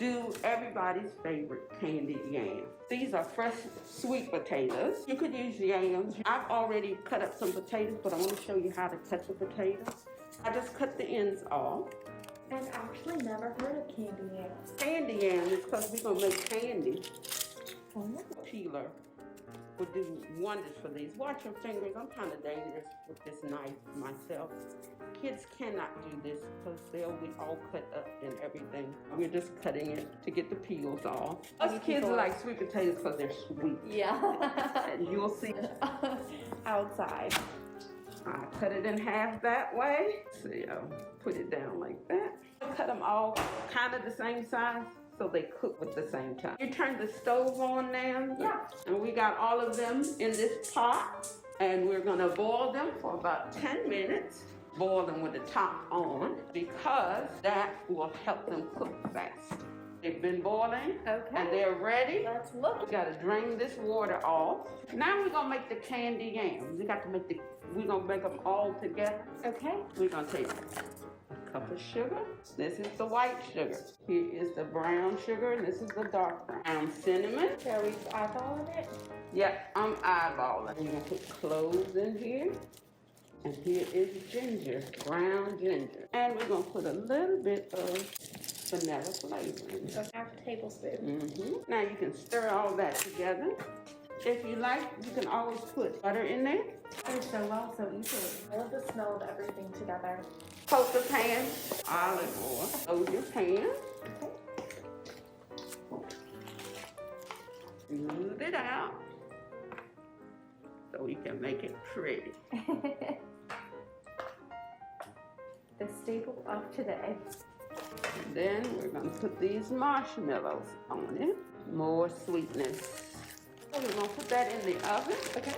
do everybody's favorite candied yams. These are fresh sweet potatoes. You could use yams. I've already cut up some potatoes, but I want to show you how to cut the potatoes. I just cut the ends off. I've actually never heard of candy yams. Candy yam is because we're going to make candy. Oh. Peeler would do wonders for these. Watch your fingers. I'm kind of dangerous with this knife myself. Kids cannot do this because they'll be all cut up and everything. We're just cutting it to get the peels off. Us kids like sweet potatoes because they're sweet. Yeah. And you'll see Outside. I cut it in half that way. See, I'll put it down like that. Cut them all kind of the same size so they cook at the same time. You turn the stove on now. Yeah. And we got all of them in this pot. And we're gonna boil them for about 10 minutes. Boil them with the top on because that will help them cook fast. They've been boiling, Okay. and they're ready. Let's look. We gotta drain this water off. Now we're gonna make the candy yams. We're gonna make them all together. Okay. We're gonna take a cup of sugar. This is the white sugar. Here is the brown sugar, and this is the dark brown. Cinnamon. Are we eyeballing it? Yep, I'm eyeballing. We're gonna put cloves in here. And here is ginger, ground ginger. And we're gonna put a little bit of vanilla flavoring. So half a tablespoon. Now you can stir all that together. If you like, you can always put butter in there. It's so well, so easily. I love the smell of everything together. Coat the pan, olive oil. Load your pan. Smooth it out so we can make it pretty. The staple of today. And then we're gonna put these marshmallows on it. More sweetness. So we're gonna put that in the oven. Okay.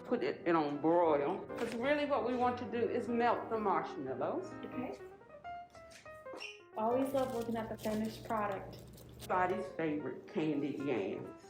Put it on broil. Because really what we want to do is melt the marshmallows. Okay. Always love looking at the finished product. Everybody's favorite candied yams.